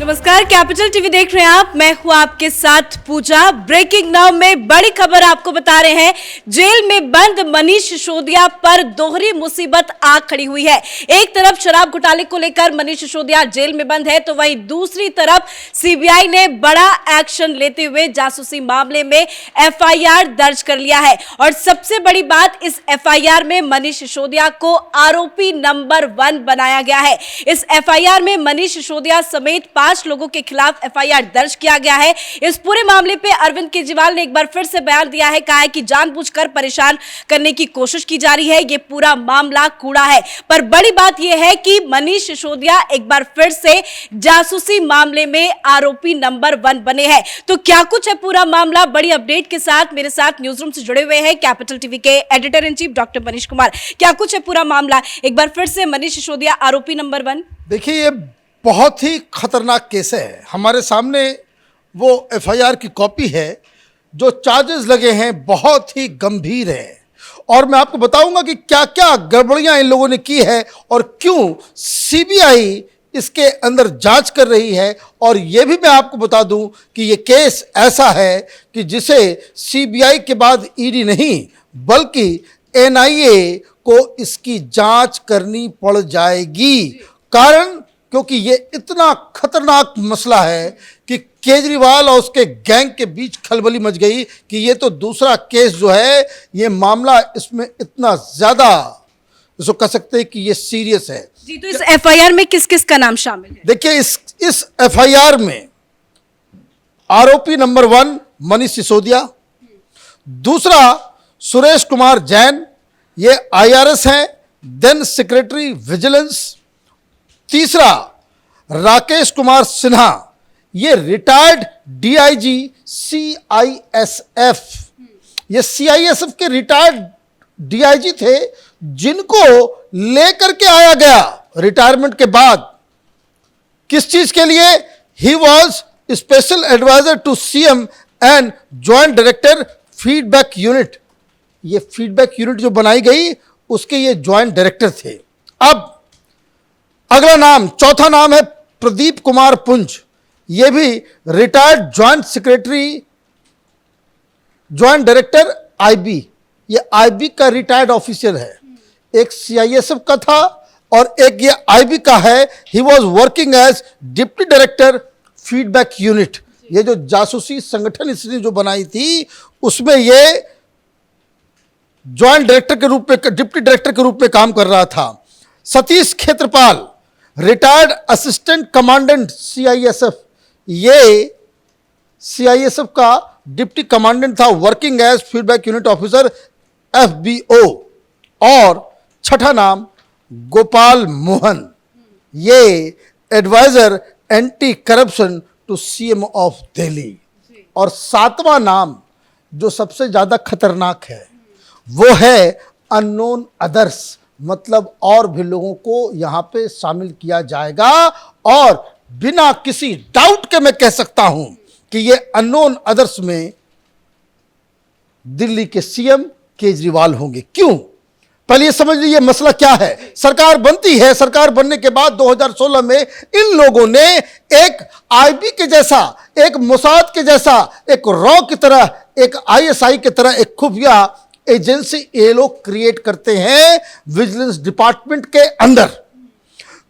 नमस्कार, capital TV देख रहे हैं आप। मैं हूं आपके साथ पूजा। ब्रेकिंग नाउ में बड़ी खबर आपको बता रहे हैं। जेल में बंद मनीष सिसोदिया पर दोहरी मुसीबत आ खड़ी हुई है। एक तरफ शराब घोटाले को लेकर मनीष सिसोदिया जेल में बंद है, तो वहीं दूसरी तरफ सीबीआई ने बड़ा एक्शन लेते हुए जासूसी मामले में एफआईआर दर्ज कर लिया है। और सबसे बड़ी बात, इस एफआईआर में मनीष सिसोदिया को आरोपी नंबर 1 बनाया गया है। इस एफआईआर में मनीष सिसोदिया समेत 5 लोगों के खिलाफ एफआईआर दर्ज किया गया है। इस पूरे मामले पे अरविंद केजरीवाल ने एक बार फिर से बयान दिया है, कहा है कि जानबूझकर परेशान करने की कोशिश की जा रही है, ये पूरा मामला कूड़ा है। पर बड़ी बात यह है कि मनीष सिसोदिया एक बार फिर से जासूसी मामले में आरोपी नंबर 1 बने हैं। तो क्या कुछ है पूरा मामला, बड़ी अपडेट के साथ मेरे साथ न्यूज रूम से जुड़े हुए हैं कैपिटल टीवी के editor in chief doctor Manish Kumar. क्या कुछ है पूरा मामला, एक बार फिर से मनीष सिसोदिया आरोपी नंबर 1। देखिए, ये बहुत ही खतरनाक केस है। हमारे सामने वो एफआईआर की कॉपी है। जो चार्जेस लगे हैं बहुत ही गंभीर है, और मैं आपको बताऊंगा कि क्या क्या गड़बड़ियां इन लोगों ने की है और क्यों सीबीआई इसके अंदर जांच कर रही है। और ये भी मैं आपको बता दूं कि ये केस ऐसा है कि जिसे सीबीआई के बाद ईडी नहीं बल्कि एनआईए को इसकी जांच करनी पड़ जाएगी। कारण क्योंकि ये इतना खतरनाक मसला है कि केजरीवाल और उसके गैंग के बीच खलबली मच गई कि ये तो दूसरा केस जो है, ये मामला इसमें इतना ज्यादा इसको कह सकते हैं कि ये सीरियस है जी। तो इस एफआईआर में किस किस का नाम शामिल है? देखिए, इस एफआईआर में आरोपी नंबर 1 मनीष सिसोदिया, दूसरा सुरेश कुमार जैन, ये आईआरएस हैं, देन सेक्रेटरी विजिलेंस। तीसरा राकेश कुमार सिन्हा, ये रिटायर्ड डीआईजी सीआईएसएफ, ये सीआईएसएफ के रिटायर्ड डीआईजी थे, जिनको लेकर के आया गया रिटायरमेंट के बाद। किस चीज के लिए? He was special advisor to CM and joint director feedback unit. ये फीडबैक यूनिट जो बनाई गई उसके ये ज्वाइंट डायरेक्टर थे। अब अगला नाम, चौथा नाम है प्रदीप कुमार पुंज, ये भी retired joint secretary joint director IB, ये आईबी का रिटायर्ड ऑफिसर है। एक सीआईएसएफ का था और एक ये आईबी का है। He was working as deputy director feedback unit. ये जो जासूसी संगठन इसने जो बनाई थी उसमें ये ज्वाइंट डायरेक्टर के रूप में, डिप्टी डायरेक्टर के रूप में काम कर रहा था। Satish Kshetrapal, retired assistant commandant CISF, ये सीआईएसएफ का डिप्टी कमांडेंट था, working as feedback unit officer FBO. और छठा नाम गोपाल मोहन, ये advisor anti corruption to CM of Delhi. और सातवां नाम जो सबसे ज्यादा खतरनाक है वो है अननोन अदर्स, मतलब और भी लोगों को यहां पे शामिल किया जाएगा। और बिना किसी डाउट के मैं कह सकता हूं कि ये अननोन अदर्स में दिल्ली के सीएम केजरीवाल होंगे। क्यों? पहले ये समझ लीजिए मसला क्या है। सरकार बनती है, सरकार बनने के बाद 2016 में इन लोगों ने एक आईबी के जैसा, एक मोसाद के जैसा, एक रॉ की तरह, एक आईएसआई की तरह एक खुफिया एजेंसी ये लोग क्रिएट करते हैं विजिलेंस डिपार्टमेंट के अंदर।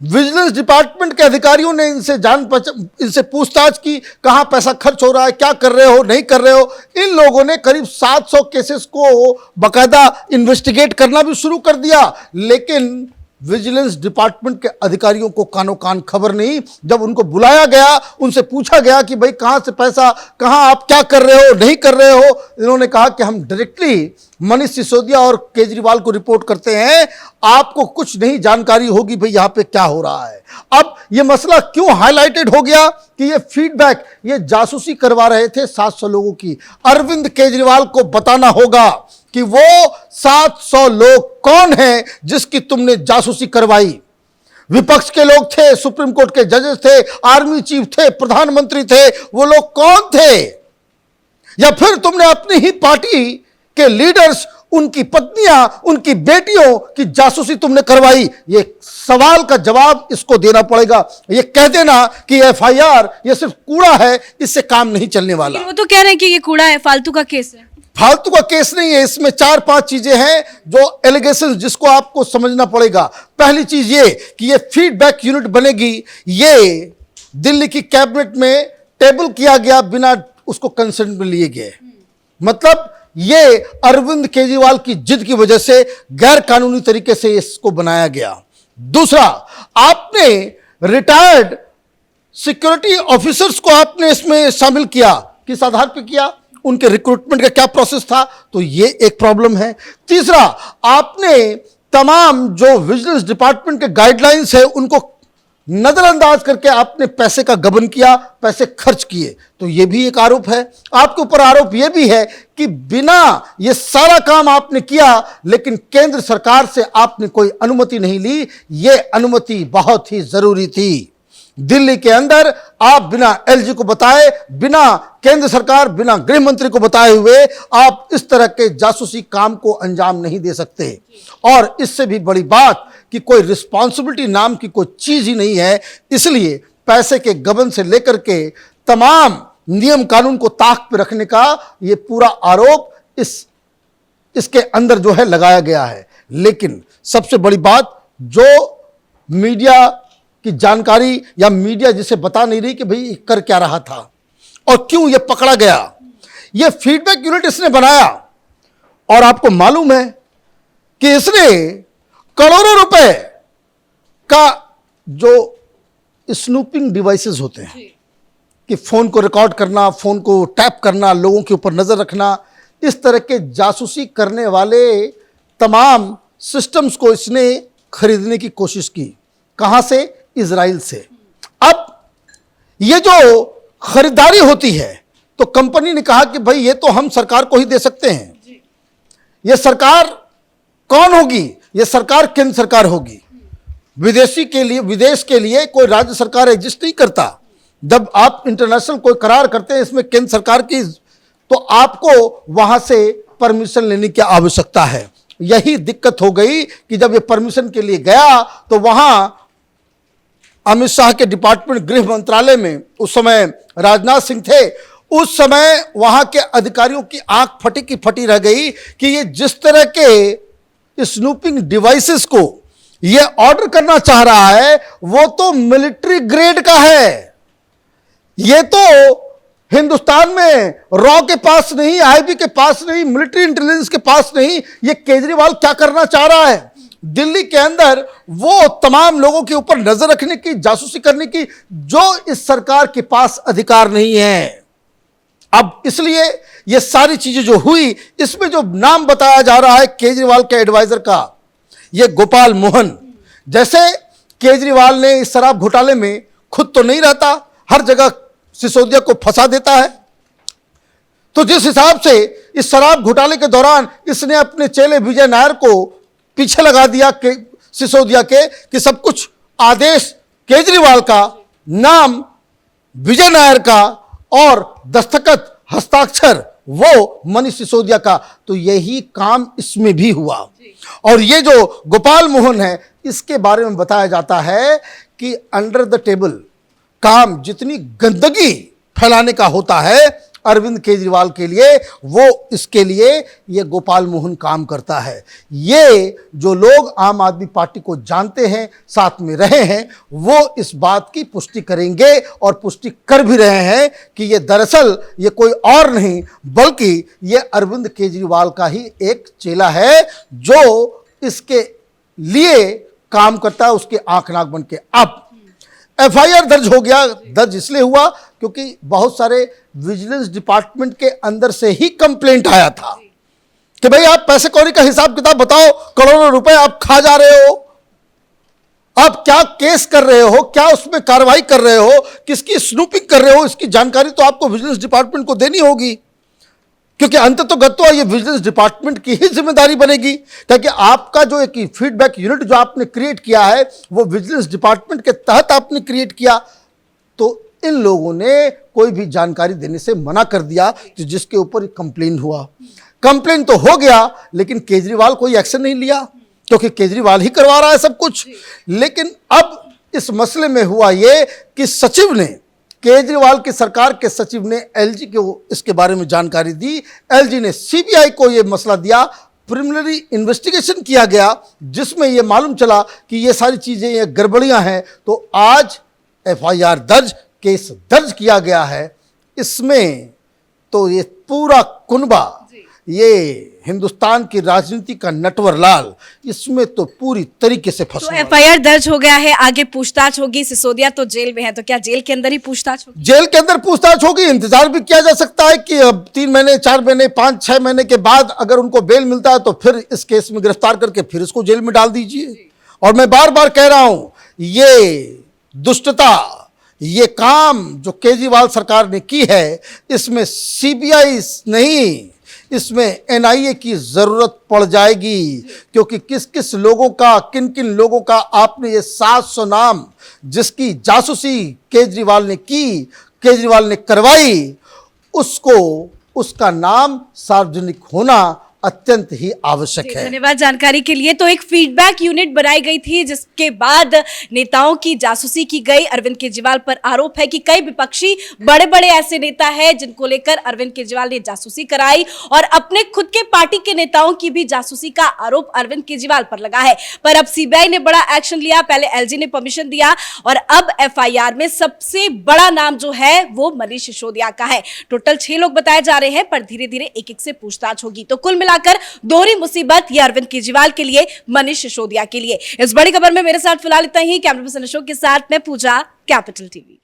विजिलेंस डिपार्टमेंट के अधिकारियों ने इनसे पूछताछ की, कहां पैसा खर्च हो रहा है, क्या कर रहे हो, नहीं कर रहे हो। इन लोगों ने करीब 700 केसेस को बकायदा इन्वेस्टिगेट करना भी शुरू कर दिया, लेकिन विजिलेंस डिपार्टमेंट के अधिकारियों को कानो कान खबर नहीं। जब उनको बुलाया गया, उनसे पूछा गया कि भाई कहां से पैसा, कहां आप क्या कर रहे हो, नहीं कर रहे हो, इन्होंने कहा कि हम डायरेक्टली मनीष सिसोदिया और केजरीवाल को रिपोर्ट करते हैं, आपको कुछ नहीं जानकारी होगी भाई यहां पे क्या हो रहा है। अब ये मसला क्यों हाईलाइटेड हो गया कि ये फीडबैक, ये जासूसी करवा रहे थे 700 लोगों की। अरविंद केजरीवाल को बताना होगा कि वो 700 लोग कौन हैं जिसकी तुमने जासूसी करवाई। विपक्ष के लोग थे, सुप्रीम कोर्ट के जजेस थे, आर्मी चीफ थे, प्रधानमंत्री थे, वो लोग कौन थे? या फिर तुमने अपनी ही पार्टी के लीडर्स उनकी पत्नियां, उनकी बेटियों की जासूसी तुमने करवाई। ये सवाल का जवाब इसको देना पड़ेगा। ये कह देना कि एफआईआर ये सिर्फ कूड़ा है, इससे काम नहीं चलने वाला। लेकिन वो तो कह रहे हैं कि ये कूड़ा है, फालतू का केस है। फालतू का केस नहीं है, इसमें 4-5 चीजें हैं जो एलिगेशन जिसको आपको समझना पड़ेगा। पहली चीज ये कि ये फीडबैक यूनिट बनेगी, ये दिल्ली की कैबिनेट में टेबल किया गया बिना उसको कंसेंट में लिए गए। मतलब ये अरविंद केजरीवाल की जिद की वजह से गैर कानूनी तरीके से इसको बनाया गया। दूसरा, आपने रिटायर्ड सिक्योरिटी ऑफिसर्स को आपने इसमें शामिल किया, किस आधार पर किया, उनके रिक्रूटमेंट का क्या प्रोसेस था, तो ये एक प्रॉब्लम है। तीसरा, आपने तमाम जो विजिलेंस डिपार्टमेंट के गाइडलाइंस है उनको नजरअंदाज करके आपने पैसे का गबन किया, पैसे खर्च किए, तो यह भी एक आरोप है। आपके ऊपर आरोप यह भी है कि बिना यह सारा काम आपने किया लेकिन केंद्र सरकार से आपने कोई अनुमति नहीं ली। यह अनुमति बहुत ही जरूरी थी। दिल्ली के अंदर आप बिना एलजी को बताए, बिना केंद्र सरकार, बिना गृह मंत्री को बताए हुए आप इस तरह के जासूसी काम को अंजाम नहीं दे सकते। और इससे भी बड़ी बात कि कोई रिस्पॉन्सिबिलिटी नाम की कोई चीज ही नहीं है। इसलिए पैसे के गबन से लेकर के तमाम नियम कानून को ताक पे रखने का ये पूरा आरोप इसके अंदर जो है लगाया गया है। लेकिन सबसे बड़ी बात, जो मीडिया की जानकारी या मीडिया जिसे बता नहीं रही कि भाई कर क्या रहा था और क्यों ये पकड़ा गया, ये फीडबैक यूनिट इसने बनाया। और आपको मालूम है कि इसने करोड़ों रुपए का जो स्नूपिंग डिवाइसेस होते हैं कि फोन को रिकॉर्ड करना, फोन को टैप करना, लोगों के ऊपर नजर रखना, इस तरह के जासूसी करने वाले तमाम सिस्टम्स को इसने खरीदने की कोशिश की। कहां से? इजराइल से। अब ये जो खरीदारी होती है तो कंपनी ने कहा कि भाई ये तो हम सरकार को ही दे सकते हैं। ये सरकार कौन होगी? ये सरकार केंद्र सरकार होगी। विदेश के लिए कोई राज्य सरकार एग्जिस्ट नहीं करता। जब आप इंटरनेशनल कोई करार करते हैं इसमें केंद्र सरकार की, तो आपको वहां से परमिशन लेने की आवश्यकता है। यही दिक्कत हो गई कि जब ये परमिशन के लिए गया तो वहां अमित शाह के डिपार्टमेंट, गृह मंत्रालय में उस समय राजनाथ सिंह थे। उस समय वहां के अधिकारियों की आंख फटी की फटी रह गई कि ये जिस तरह के स्नूपिंग डिवाइसेस को ये ऑर्डर करना चाह रहा है वो तो मिलिट्री ग्रेड का है। ये तो हिंदुस्तान में रॉ के पास नहीं, आईबी के पास नहीं, मिलिट्री इंटेलिजेंस के पास नहीं। ये केजरीवाल क्या करना चाह रहा है? दिल्ली के अंदर वो तमाम लोगों के ऊपर नजर रखने की, जासूसी करने की, जो इस सरकार के पास अधिकार नहीं है। अब इसलिए ये सारी चीजें जो हुई, इसमें जो नाम बताया जा रहा है केजरीवाल के एडवाइजर का, ये गोपाल मोहन। जैसे केजरीवाल ने इस शराब घोटाले में खुद तो नहीं रहता, हर जगह सिसोदिया को फंसा देता है। तो जिस हिसाब से इस शराब घोटाले के दौरान इसने अपने चेले विजय नायर को पीछे लगा दिया के सिसोदिया के कि सब कुछ आदेश केजरीवाल का, नाम विजय नायर का और दस्तखत, हस्ताक्षर वो मनीष सिसोदिया का, तो यही काम इसमें भी हुआ। और ये जो गोपाल मोहन है, इसके बारे में बताया जाता है कि अंडर द टेबल काम जितनी गंदगी फैलाने का होता है अरविंद केजरीवाल के लिए, वो इसके लिए ये गोपाल मोहन काम करता है। ये जो लोग आम आदमी पार्टी को जानते हैं, साथ में रहे हैं, वो इस बात की पुष्टि करेंगे और पुष्टि कर भी रहे हैं कि ये दरअसल ये कोई और नहीं बल्कि ये अरविंद केजरीवाल का ही एक चेला है जो इसके लिए काम करता है, उसके आंख नाक बन के। अब एफआईआर दर्ज हो गया। दर्ज इसलिए हुआ क्योंकि बहुत सारे विजिलेंस डिपार्टमेंट के अंदर से ही कंप्लेंट आया था कि भाई आप पैसे कौड़ी का हिसाब किताब बताओ, करोड़ों रुपए आप खा जा रहे हो, आप क्या केस कर रहे हो, क्या उसमें कार्रवाई कर रहे हो, किसकी स्नूपिंग कर रहे हो, इसकी जानकारी तो आपको विजिलेंस डिपार्टमेंट को देनी होगी। क्योंकि अंततोगत्वा ये विजिलेंस डिपार्टमेंट की ही जिम्मेदारी बनेगी, ताकि आपका जो एक फीडबैक यूनिट जो आपने क्रिएट किया है वो विजिलेंस डिपार्टमेंट के तहत आपने क्रिएट किया। तो इन लोगों ने कोई भी जानकारी देने से मना कर दिया, तो जिसके ऊपर कंप्लेन हुआ। कंप्लेन तो हो गया, लेकिन केजरीवाल कोई एक्शन नहीं लिया, क्योंकि केजरीवाल ही करवा रहा है सब कुछ। लेकिन अब इस मसले में हुआ ये कि सचिव ने, केजरीवाल की सरकार के सचिव ने एलजी को इसके बारे में जानकारी दी। एलजी ने सीबीआई को यह मसला दिया, प्रिलिमिनरी इन्वेस्टिगेशन किया गया, जिसमें यह मालूम चला कि ये सारी चीजें, ये गड़बड़ियां हैं। तो आज एफआईआर दर्ज, केस दर्ज किया गया है। इसमें तो ये पूरा कुनबा, ये हिंदुस्तान की राजनीति का नटवर लाल, इसमें तो पूरी तरीके से फंसा। तो एफआईआर दर्ज हो गया है, आगे पूछताछ होगी। सिसोदिया तो जेल में है, तो क्या जेल के अंदर ही पूछताछ होगी? जेल के अंदर पूछताछ होगी। इंतजार भी किया जा सकता है कि अब 3 महीने, 4 महीने, 5-6 महीने के बाद अगर उनको बेल मिलता है तो फिर इस केस में गिरफ्तार करके फिर इसको जेल में डाल दीजिए। और मैं बार बार कह रहा हूं, ये दुष्टता, ये काम जो केजरीवाल सरकार ने की है, इसमें सीबीआई नहीं, इसमें एनआईए की जरूरत पड़ जाएगी। क्योंकि किस किस लोगों का, किन किन लोगों का आपने ये 700 नाम जिसकी जासूसी केजरीवाल ने की, केजरीवाल ने करवाई, उसको, उसका नाम सार्वजनिक होना अत्यंत ही आवश्यक है। धन्यवाद जानकारी के लिए। तो एक फीडबैक यूनिट बनाई गई थी, जिसके बाद नेताओं की जासूसी की गई। अरविंद केजरीवाल पर आरोप है कि कई विपक्षी बड़े बड़े ऐसे नेता हैं जिनको लेकर अरविंद केजरीवाल ने जासूसी कराई, और अपने खुद के पार्टी के नेताओं की भी जासूसी का आरोप अरविंद केजरीवाल पर लगा है। पर अब सीबीआई ने बड़ा एक्शन लिया, पहले एलजी ने परमिशन दिया, और अब एफआईआर में सबसे बड़ा नाम जो है वो मनीष सिसोदिया का है। टोटल 6 लोग बताए जा रहे हैं, पर धीरे धीरे एक एक से पूछताछ होगी। तो कुल मिलाकर दोहरी मुसीबत ये अरविंद केजरीवाल के लिए, मनीष सिसोदिया के लिए। इस बड़ी खबर में मेरे साथ फिलहाल इतना ही। कैमरा पर्सन अशोक के साथ मैं पूजा, कैपिटल टीवी।